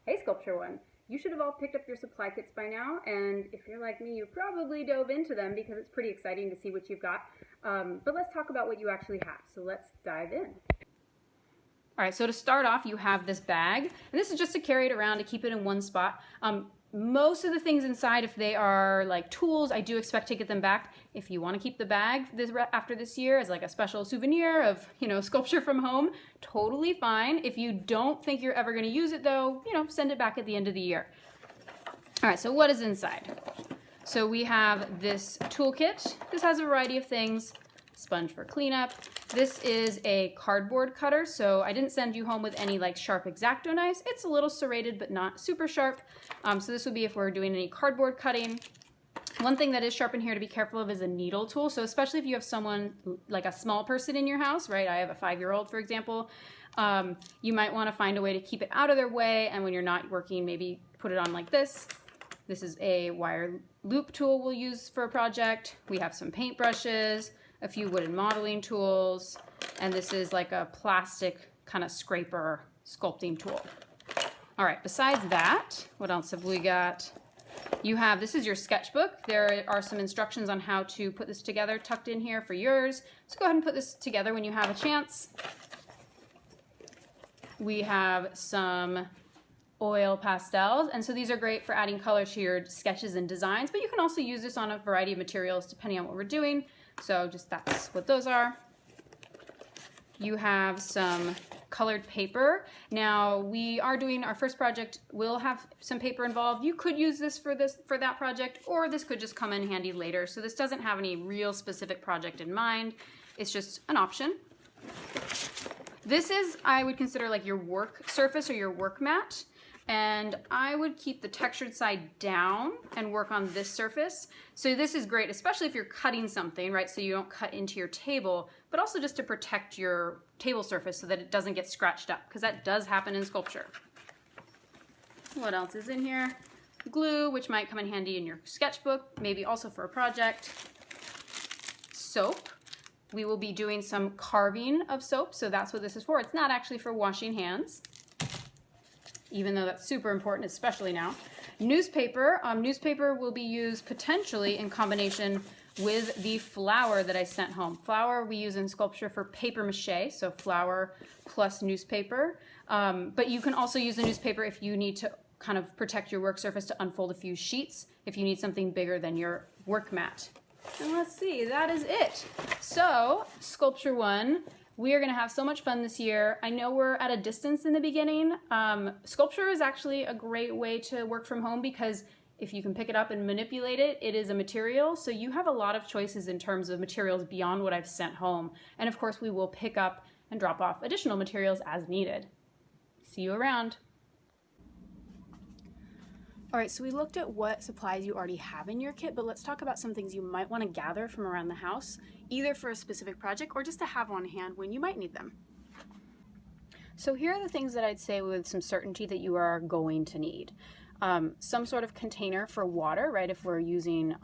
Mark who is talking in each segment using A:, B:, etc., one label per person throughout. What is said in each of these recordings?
A: Hey Sculpture One! You should have all picked up your supply kits by now, and if you're like me, you probably dove into them because it's pretty exciting to see what you've got. But let's talk about what you actually have, so let's dive in. All right, so to start off, you have this bag, and this is just to carry it around to keep it in one spot. Most of the things inside, if they are like tools, I do expect to get them back. If you want to keep the bag after this year as like a special souvenir of, sculpture from home, totally fine. If you don't think you're ever going to use it though, send it back at the end of the year. All right, so what is inside? So we have this toolkit. This has a variety of things. Sponge for cleanup. This is a cardboard cutter, so I didn't send you home with any like sharp X-Acto knives. It's a little serrated but not super sharp. So this would be if we're doing any cardboard cutting. One thing that is sharp in here to be careful of is a needle tool. So especially if you have someone like a small person in your house, right? I have a 5-year-old, for example. You might want to find a way to keep it out of their way, and when you're not working, maybe put it on like this. This is a wire loop tool we'll use for a project. We have some paint brushes, a few wooden modeling tools, and this is like a plastic kind of scraper sculpting tool. All right, besides that, what else have we got? This is your sketchbook. There are some instructions on how to put this together tucked in here for yours. So go ahead and put this together when you have a chance. We have some oil pastels, and so these are great for adding color to your sketches and designs, but you can also use this on a variety of materials depending on what we're doing. So that's what those are. You have some colored paper. Now we are doing our first project. We'll have some paper involved. You could use this for that project, or this could just come in handy later. So this doesn't have any real specific project in mind. It's just an option. This is, I would consider like your work surface or your work mat. And I would keep the textured side down and work on this surface. So this is great, especially if you're cutting something, right? So you don't cut into your table, but also just to protect your table surface so that it doesn't get scratched up, because that does happen in sculpture. What else is in here? Glue, which might come in handy in your sketchbook, maybe also for a project. Soap. We will be doing some carving of soap, so that's what this is for. It's not actually for washing hands, even though that's super important, especially now. Newspaper. Newspaper will be used potentially in combination with the flour that I sent home. Flour we use in sculpture for paper mache, so flour plus newspaper. But you can also use the newspaper if you need to kind of protect your work surface to unfold a few sheets, if you need something bigger than your work mat. And let's see, that is it. So, Sculpture One, we are going to have so much fun this year. I know we're at a distance in the beginning. Sculpture is actually a great way to work from home because if you can pick it up and manipulate it, it is a material. So you have a lot of choices in terms of materials beyond what I've sent home. And of course, we will pick up and drop off additional materials as needed. See you around. All right, so we looked at what supplies you already have in your kit, but let's talk about some things you might want to gather from around the house, either for a specific project or just to have on hand when you might need them. So here are the things that I'd say with some certainty that you are going to need. Some sort of container for water, right? If we're using,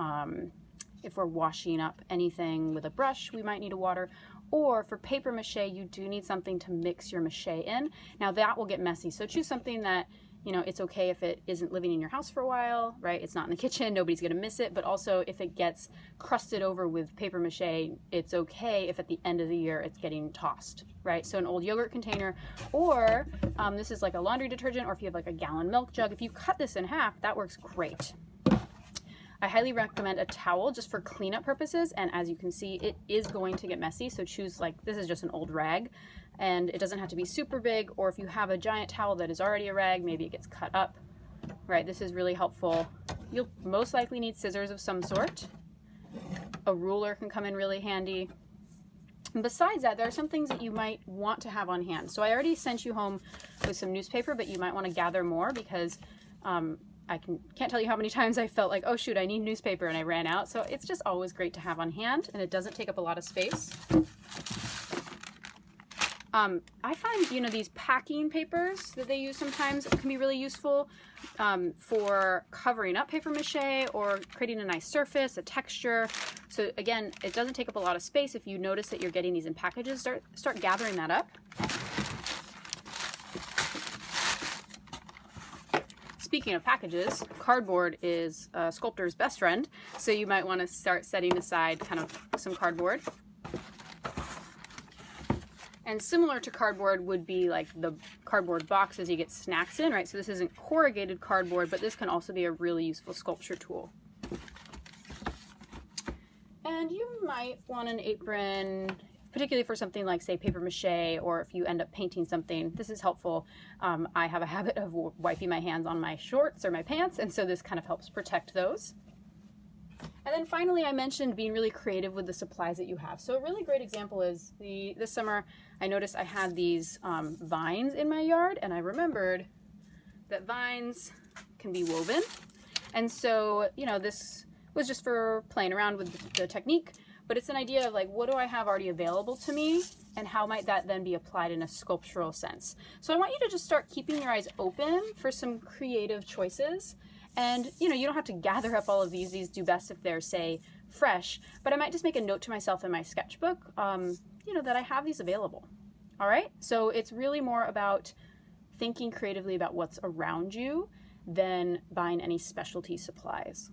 A: if we're washing up anything with a brush, we might need a water. Or for paper mache, you do need something to mix your mache in. Now that will get messy, so choose something that it's okay if it isn't living in your house for a while, right? It's not in the kitchen, nobody's gonna miss it, but also if it gets crusted over with paper mache, it's okay if at the end of the year it's getting tossed, right? So an old yogurt container, or this is like a laundry detergent, or if you have like a gallon milk jug, if you cut this in half, that works great. I highly recommend a towel just for cleanup purposes, and as you can see, it is going to get messy, so choose this is just an old rag, and it doesn't have to be super big, or if you have a giant towel that is already a rag, maybe it gets cut up, right? This is really helpful. You'll most likely need scissors of some sort. A ruler can come in really handy. And besides that, there are some things that you might want to have on hand. So I already sent you home with some newspaper, but you might want to gather more because I can't tell you how many times I felt like, oh shoot, I need newspaper, and I ran out. So it's just always great to have on hand, and it doesn't take up a lot of space. I find, these packing papers that they use sometimes can be really useful for covering up paper mache or creating a nice surface, a texture. So again, it doesn't take up a lot of space. If you notice that you're getting these in packages, start gathering that up. speaking of packages, cardboard is a sculptor's best friend. So you might want to start setting aside kind of some cardboard. And similar to cardboard would be like the cardboard boxes you get snacks in, right? So this isn't corrugated cardboard, but this can also be a really useful sculpture tool. And you might want an apron, particularly for something like, say, paper mache, or if you end up painting something. This is helpful. I have a habit of wiping my hands on my shorts or my pants, and so this kind of helps protect those. And then finally, I mentioned being really creative with the supplies that you have. So a really great example is this summer, I noticed I had these vines in my yard, and I remembered that vines can be woven. And so, you know, this was just for playing around with the technique, but it's an idea of like, what do I have already available to me, and how might that then be applied in a sculptural sense? So I want you to just start keeping your eyes open for some creative choices. And, you know, you don't have to gather up all of these. These do best if they're, say, fresh. But I might just make a note to myself in my sketchbook, you know, that I have these available. All right? So it's really more about thinking creatively about what's around you than buying any specialty supplies.